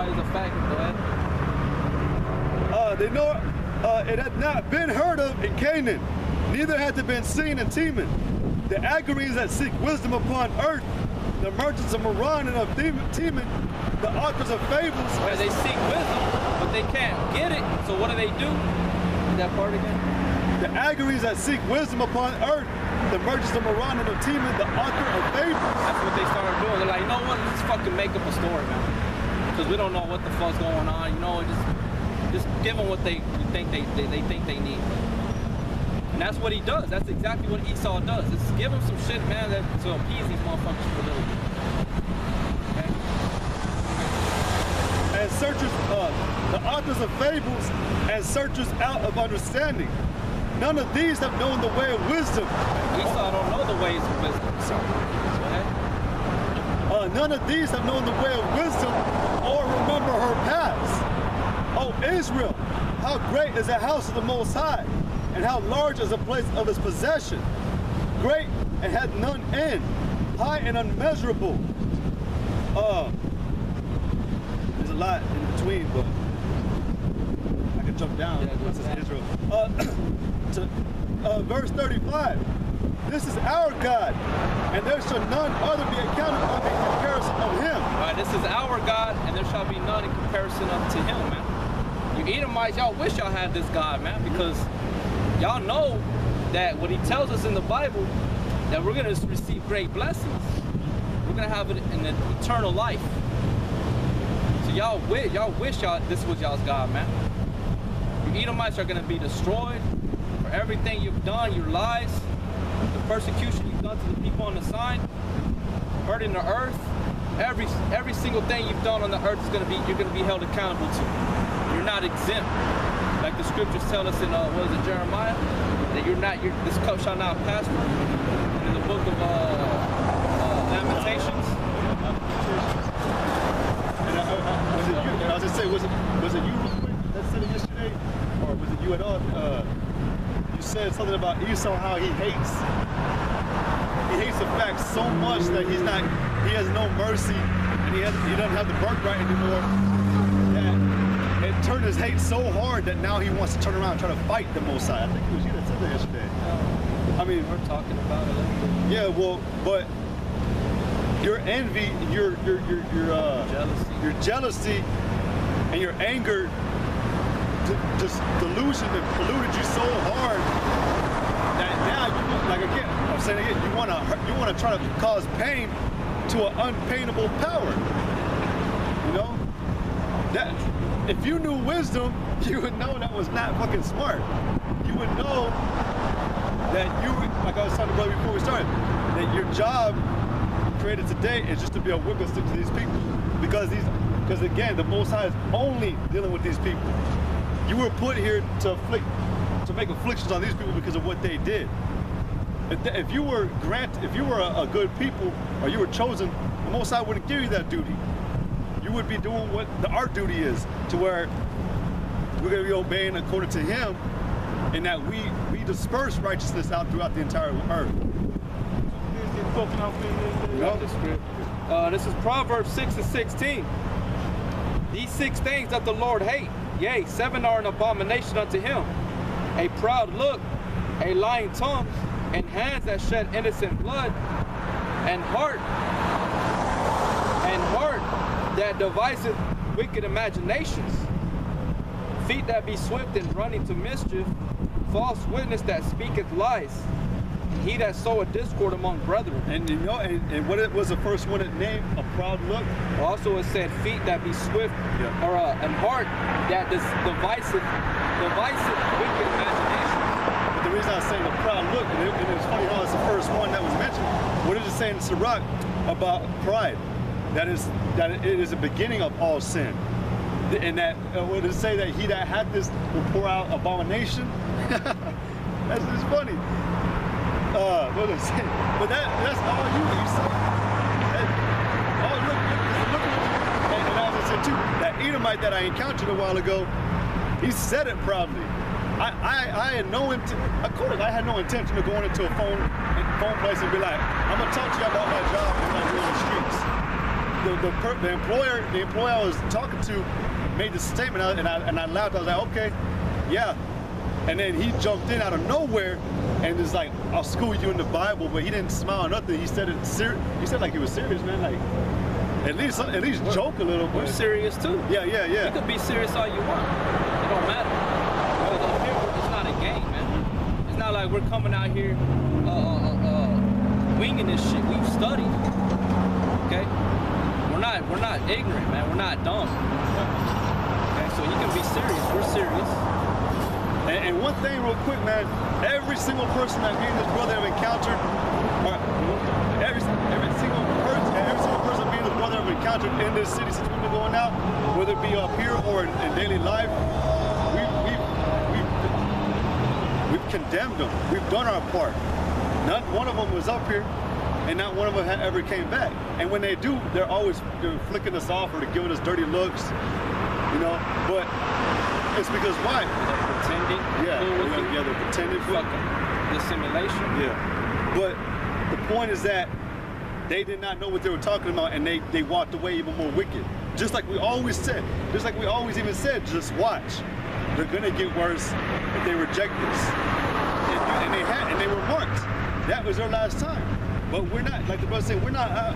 why he's a faggot. Go ahead. They know it had not been heard of in Canaan, neither had it been seen in Teman. The Agarenes that seek wisdom upon earth, the merchants of Moran and of Teman, the authors of fables. Right, they seek wisdom, but they can't get it. So what do? That part again? The Agarenes that seek wisdom upon earth, the merchants of Moran and of Teman, the author of fables. That's what they started doing. They're like, you know what? Let's fucking make up a story, man. Because we don't know what the fuck's going on. You know, just give them what they think they think they need. And that's what he does. That's exactly what Esau does. Just give him some shit, man, to appease these motherfuckers for a little bit. Okay? And searchers, the authors of fables and searchers out of understanding. None of these have known the way of wisdom. Esau don't know the ways of wisdom. Sorry. Go ahead. None of these have known the way of wisdom or remember her paths. O Israel, how great is the house of the Most High, and how large is the place of his possession. Great and hath none end, high and unmeasurable. There's a lot in between, but I can jump down. Yeah, this is Israel. Verse 35. This is our God, and there shall none other be accounted of in comparison of him. All right, this is our God, and there shall be none in comparison unto him, man. You Edomites, y'all wish y'all had this God, man, because y'all know that what he tells us in the Bible, that we're going to receive great blessings. We're going to have an eternal life. So y'all wish this was y'all's God, man. You Edomites are going to be destroyed for everything you've done, your lies, the persecution you've done to the people on the sign, hurting the earth. Every single thing you've done on the earth is you're going to be held accountable to. You're not exempt, like the scriptures tell us in what is it, Jeremiah, that this cup shall not pass from you. And in the book of Lamentations. And was it you? I was just saying, was it you real quick that said it yesterday, or was it you at all? You said something about Esau, how he hates the fact so much that he has no mercy, and he doesn't have the birthright anymore. That it turned his hate so hard that now he wants to turn around and try to fight the Most High. I think it was you that said that yesterday. I mean, we're talking about it. Yeah, well, but your envy, your jealousy, and your anger just delusion that polluted you so hard that now you, like again, I'm saying again, you want to try to cause pain to an unpaintable power. You know, that if you knew wisdom, you would know that was not fucking smart. You would know that like I was telling the brother before we started, that your job created today is just to be a witness to these people, because again, the Most High is only dealing with these people. You were put here to make afflictions on these people because of what they did. If you were a good people, or you were chosen, the Most High wouldn't give you that duty. You would be doing what our duty is, to where we're going to be obeying according to Him, and that we disperse righteousness out throughout the entire earth. This is Proverbs 6:16. These 6 things that the Lord hate, yea, 7 are an abomination unto him: a proud look, a lying tongue, and hands that shed innocent blood, and heart that deviseth wicked imaginations, feet that be swift in running to mischief, false witness that speaketh lies, he that soweth discord among brethren. And you know, and what it was the first one it named? A proud look. Also it said feet that be swift, yeah. or and heart that deviseth wicked imaginations. But the reason I was saying the proud look, and it's funny how it's the first one that was mentioned. What did it say in Sirach about pride? That it is the beginning of all sin. And that what did it say, that he that hath this will pour out abomination? That's just funny. What did it say? But that's all you say. Look, and as I said too, that Edomite that I encountered a while ago, he said it proudly. I had no intent. Of course, I had no intention of going into a phone place and be like, I'm gonna talk to you about my job and what I do in the streets. the employer I was talking to made this statement, and I laughed. I was like, okay, yeah. And then he jumped in out of nowhere and was like, I'll school you in the Bible, but he didn't smile or nothing. He said it serious. He said like he was serious, man. Like at least joke a little bit. We're serious too. Yeah. You could be serious all you want. It don't matter. Because up here, it's not a game, man. It's not like we're coming out here winging this shit. We've studied. Okay? We're not ignorant, man. We're not dumb. Okay, so you can be serious. We're serious. And one thing real quick, man, every single person that me and this brother have encountered, every single person me and this brother have encountered in this city since we've been going out, whether it be up here or in daily life, we've condemned them. We've done our part. Not one of them was up here, and not one of them ever came back. And when they do, they're flicking us off or they're giving us dirty looks, you know. But it's because why? They're pretending. Yeah, they're pretending. Fucking dissimulation. Yeah. But the point is that they did not know what they were talking about, and they walked away even more wicked. Just like we always said. Just like we always even said, just watch. They're gonna get worse if they reject this. And they were marked. That was their last time. But we're not, like the brother said, we're not a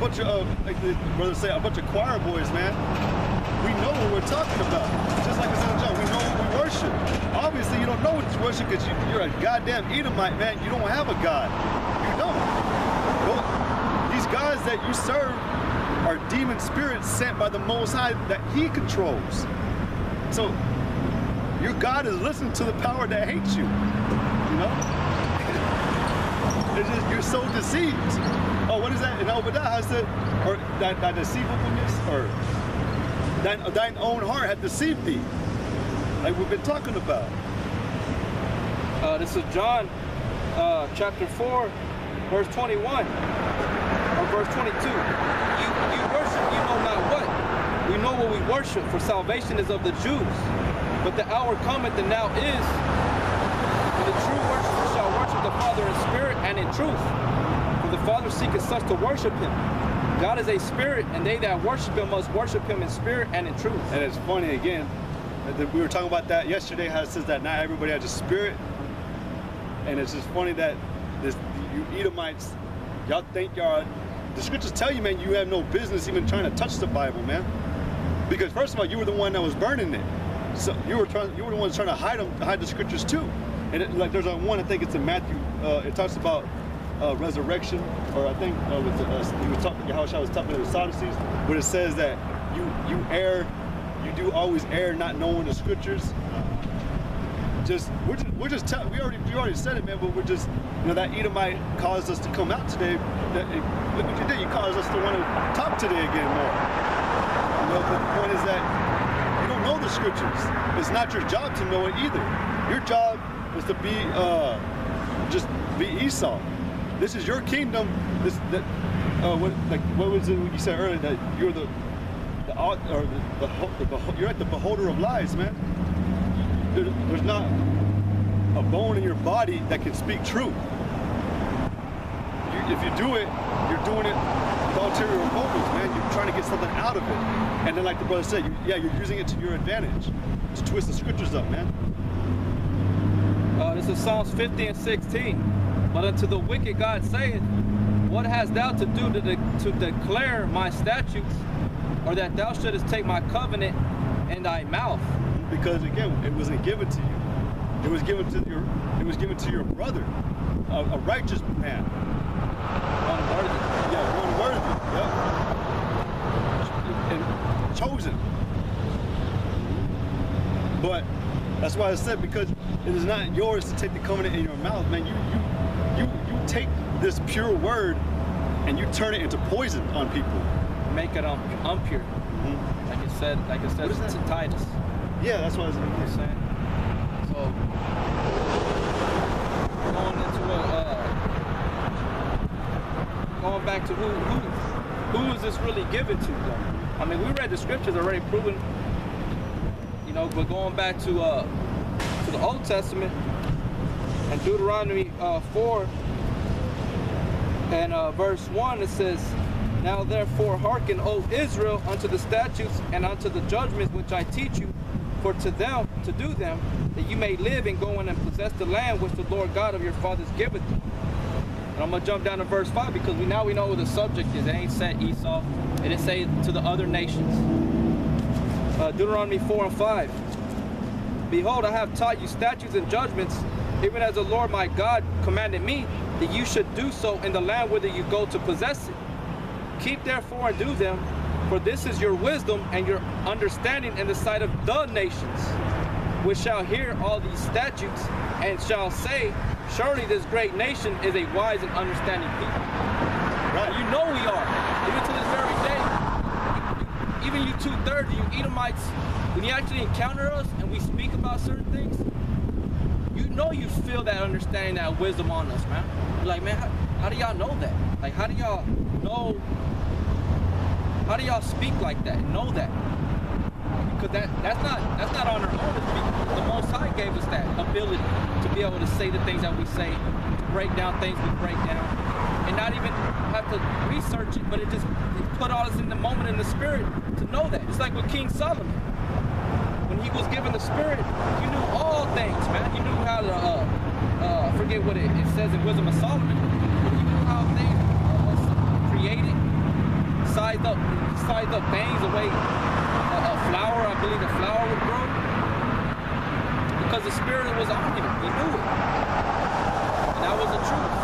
bunch of, like the brother said, a bunch of choir boys, man. We know what we're talking about. Just like I said in John, we know what we worship. Obviously, you don't know what you worship because you're a goddamn Edomite, man. You don't have a God. You don't. Well, these gods that you serve are demon spirits sent by the Most High that He controls. So, your God is listening to the power that hates you. You know? It's just, you're so deceived. Oh, what is that? In Obadiah, it said, or thy deceivableness, or thine own heart hath deceived thee. Like we've been talking about. This is John chapter 4, verse 21, or verse 22. You worship, you know not what. We know what we worship, for salvation is of the Jews. But the hour cometh, and now is, when the true worshiper shall worship the Father in spirit and in truth. For the Father seeketh such to worship Him. God is a spirit, and they that worship Him must worship Him in spirit and in truth. And it's funny, again, we were talking about that yesterday, how it says that not everybody has a spirit. And it's just funny that you Edomites, y'all think y'all, the scriptures tell you, man, you have no business even trying to touch the Bible, man. Because first of all, you were the one that was burning it. So you were the ones trying to hide the scriptures too. And like there's one, I think it's in Matthew, it talks about resurrection, or I think he was talking, how I was talking to the Sadducees, but it says that you err, you do always err, not knowing the scriptures. We're just telling, you already said it, man, but we're just, you know, that Edomite caused us to come out today. Look what you did, you caused us to want to talk today again more. You know, but the point is that you don't know the scriptures. It's not your job to know it either. Your job is to be just be Esau. This is your kingdom. What was it you said earlier, that you're you're at the beholder of lies, man. There's not a bone in your body that can speak truth. If you do it, you're doing it with ulterior motives, man. You're trying to get something out of it. And then like the brother said, you're using it to your advantage. Just twist the scriptures up, man. This is Psalms 50 and 16. But unto the wicked God saith, what hast thou to do to declare my statutes, or that thou shouldest take my covenant in thy mouth? Because again, it wasn't given to you. It was given to your brother, a righteous man. Unworthy. Yeah, unworthy. Yep. And chosen. But that's why I said, because it is not yours to take the covenant in your mouth, man. You take this pure word and you turn it into poison on people. Make it impure. Mm-hmm. Like it said to Titus. Yeah, that's what I was saying. So going back to who is this really given to, though? I mean, we read the scriptures already proving, you know, but going back to the Old Testament and Deuteronomy 4 and verse 1, it says, Now therefore hearken, O Israel, unto the statutes and unto the judgments which I teach you, for to do them, that you may live and go in and possess the land which the Lord God of your fathers giveth you. And I'm gonna jump down to verse 5 because we know what the subject is. It ain't said Esau. It didn't say to the other nations. Deuteronomy 4 and 5. Behold, I have taught you statutes and judgments, even as the Lord my God commanded me, that you should do so in the land whither you go to possess it. Keep therefore and do them, for this is your wisdom and your understanding in the sight of the nations, which shall hear all these statutes and shall say, surely this great nation is a wise and understanding people. Right. You know we are. Even to this very day, even you 2/3, you Edomites, when you actually encounter us and we speak about certain things, you know you feel that understanding, that wisdom on us, man. You're like, man, how do y'all know that? Like, how do y'all know? How do y'all speak like that and know that? Because that's not on our own. The Most High gave us that ability to be able to say the things that we say, to break down things we break down, and not even have to research it, but it put all us in the moment in the spirit to know that. It's like with King Solomon. When he was given the spirit, he knew all things, man. He knew how to, I forget what it says in Wisdom of Solomon. He knew how things were created, sized up things, the way a flower, I believe a flower would grow. Because the spirit was on him. He knew it. And that was the truth.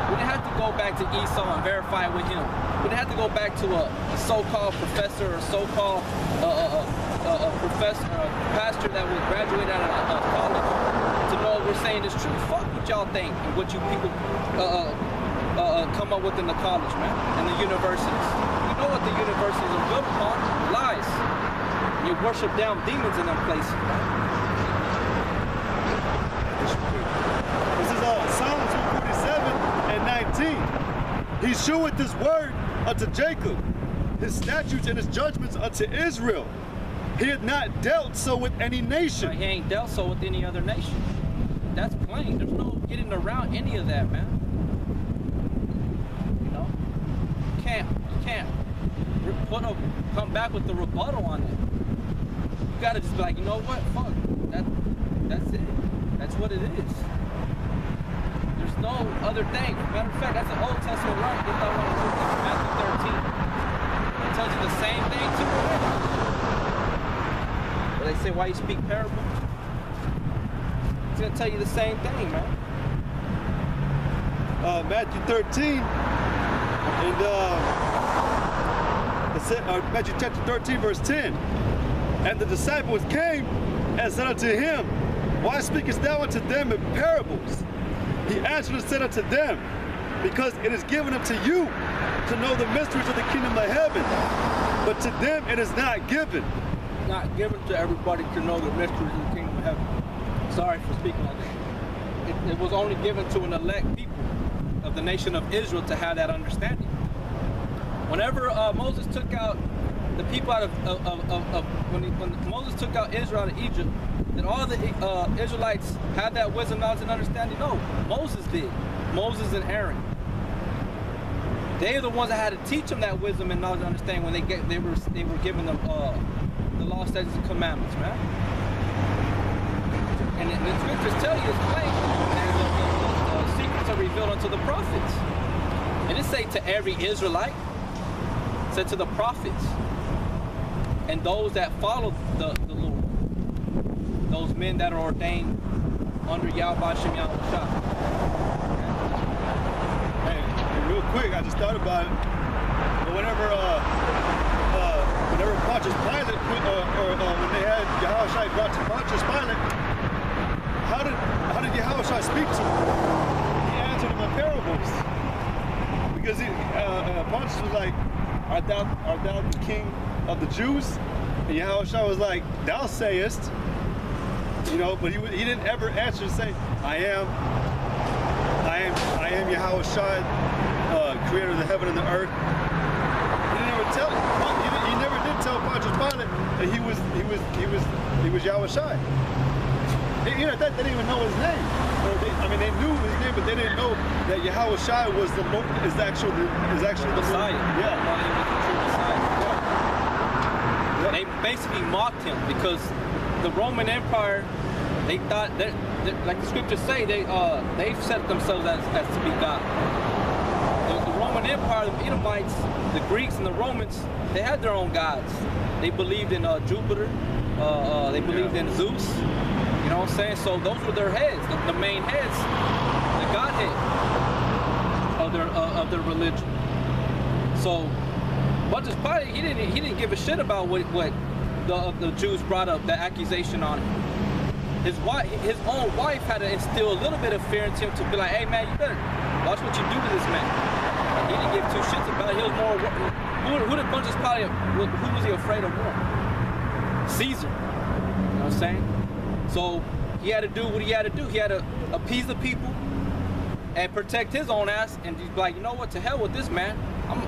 We didn't have to go back to Esau and verify it with him. We didn't have to go back to a so-called professor or so-called pastor that was graduated out of college to know what we're saying is true. Fuck what y'all think and what you people come up with in the college, man, and the universities. You know what the universities are built upon? Lies. You worship down demons in them places, man. This is Psalms 147 and 19. He sheweth his word unto Jacob, his statutes and his judgments unto Israel. He had not dealt so with any nation. Right, he ain't dealt so with any other nation. That's plain. There's no getting around any of that, man. You know? You can't come back with the rebuttal on it. You gotta just be like, you know what? Fuck. That's it. That's what it is. There's no other thing. Matter of fact, that's an Old Testament right. If I want to look at Matthew 13. It tells you the same thing too. Where they say, why you speak parable? It's gonna tell you the same thing, man. Matthew 13 and Matthew chapter 13 verse 10. And the disciples came and said unto him, why speakest thou unto them in parables? He answered and said unto them, because it is given unto you to know the mysteries of the kingdom of heaven, but to them it is not given. Not given to everybody to know the mysteries of the kingdom of heaven. Sorry for speaking like that. It was only given to an elect people of the nation of Israel to have that understanding. Whenever Moses took out the people out of when Moses took out Israel out of Egypt, did all the Israelites have that wisdom, knowledge, and understanding? No, Moses did. Moses and Aaron. They are the ones that had to teach them that wisdom and knowledge and understanding when they were given them the law, statutes, and commandments, man. And the scriptures tell you it's plain. The secrets are revealed unto the prophets. And it say to every Israelite, it said to the prophets, and those that follow the Lord, those men that are ordained under Yahweh Shem Yahweh. Hey, real quick, I just thought about it. But whenever Pontius Pilate, when they had Yahushua brought to Pontius Pilate, how did Yahushua speak to him? He answered him in parables. Because Pontius was like, art thou the king of the Jews? And Yahushua was like, thou sayest. You know, but he didn't ever answer and say, I am Yahushua, creator of the heaven and the earth. He didn't ever tell him. He never did tell Pontius Pilate that he was Yahushua. they didn't even know his name. They knew his name, but they didn't know that Yahweh Shai was the Lord, is actually the Messiah. Lord. Yeah. He was the true Messiah. Yeah. They basically mocked him because the Roman Empire, they thought that, like the scriptures say, they've set themselves as to be God. The Roman Empire, the Edomites, the Greeks, and the Romans, they had their own gods. They believed in Jupiter. They believed in Zeus. You know what I'm saying? So those were their heads, the main heads, the godhead of their religion. So Pontius Pilate, he didn't give a shit about what the Jews brought up, the accusation on him. His own wife had to instill a little bit of fear into him to be like, hey man, you better watch what you do to this man. He didn't give two shits about it. He was more, who did Pontius Pilate, who was he afraid of more? Caesar. You know what I'm saying? So he had to do what he had to do. He had to appease the people and protect his own ass, and he's like, you know what, to hell with this man. I'm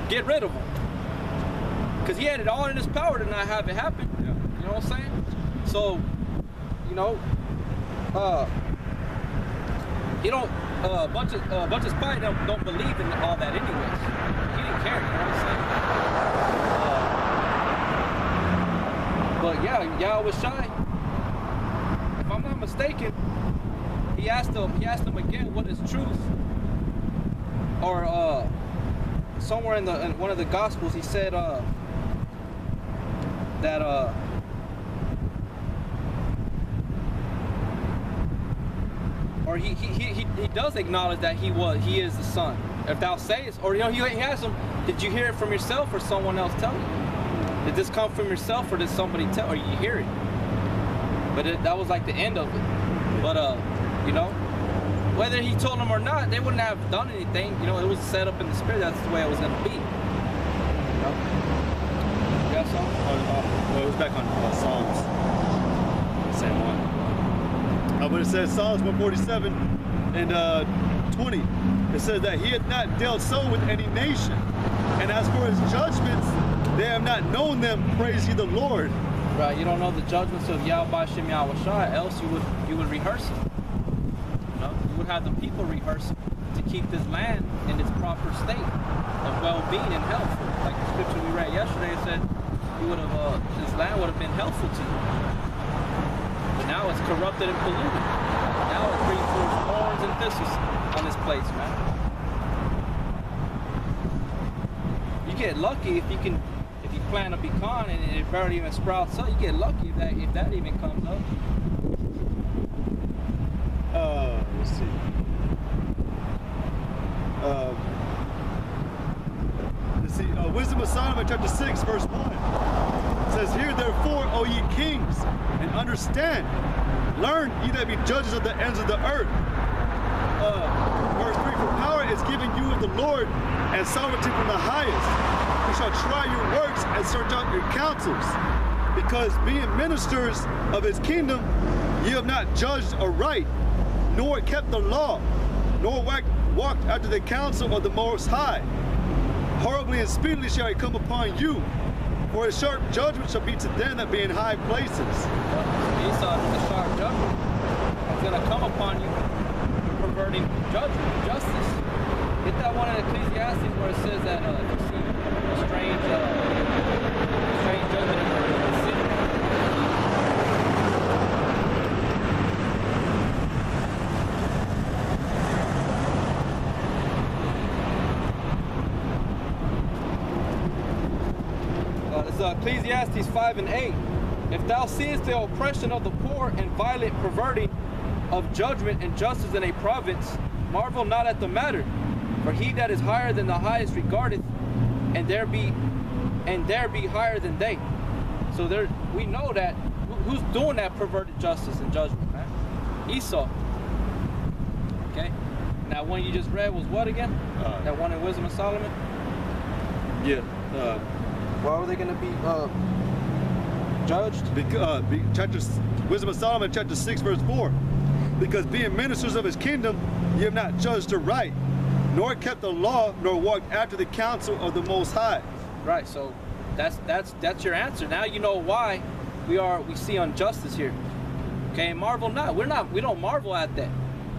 get rid of him. Because he had it all in his power to not have it happen. Yeah. You know what I'm saying? So, you know, Pontius Pilate don't believe in all that anyways. He didn't care, you know what I'm saying? But yeah, Yahweh Shai, if I'm not mistaken, he asked him again, what is truth? Or somewhere in one of the Gospels, he said that or he does acknowledge that he is the Son. If thou sayest, or he asked him, did you hear it from yourself or someone else tell you? Did this come from yourself or did somebody tell, or you hear it? But that was like the end of it. But you know, whether he told them or not, they wouldn't have done anything. You know, it was set up in the spirit. That's the way it was going to be. You know? You got something? Well, it was back on Psalms. Same one. But it says Psalms 147 and 20. It says that he had not dealt so with any nation. And as for his judgments, they have not known them. Praise ye the Lord. Right, you don't know the judgments of Yahweh Shem Yahweh Shai, else you would rehearse it. You know, you would have the people rehearse it to keep this land in its proper state of well-being and health. Like the scripture we read yesterday, it said this land would have been healthful to you. But now it's corrupted and polluted. Now it brings forth thorns and thistles on this place, man. You get lucky if you plant a pecan and it barely even sprouts up. You get lucky if that even comes up. Let's see. Wisdom of Solomon, chapter 6, verse 1. It says, hear therefore, O ye kings, and understand. Learn, ye that be judges of the ends of the earth. Verse 3, for power is given you of the Lord, and sovereignty from the highest. You shall try your works and search out your counsels. Because being ministers of his kingdom, ye have not judged aright, nor kept the law, nor walked after the counsel of the Most High. Horribly and speedily shall it come upon you, for a sharp judgment shall be to them that be in high places. Esau, the sharp judgment is going to come upon you for perverting judgment, justice. Get that one in Ecclesiastes where it says that you see a strange judgment in the city. It's Ecclesiastes 5 and 8. If thou seest the oppression of the poor and violent perverting of judgment and justice in a province, marvel not at the matter. For he that is higher than the highest regardeth, and there be higher than they. So we know that who's doing that perverted justice and judgment, man? Esau. Okay. Now one you just read was what again? That one in Wisdom of Solomon. Yeah. Why were they going to be judged? Wisdom of Solomon, chapter 6, verse 4. Because being ministers of his kingdom, ye have not judged aright, nor kept the law, nor walked after the counsel of the Most High. Right. So that's your answer. Now you know why we see injustice here. Okay, marvel not. We don't marvel at that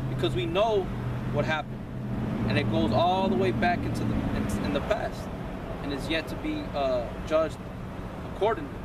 because we know what happened, and it goes all the way back into in the past, and is yet to be judged accordingly.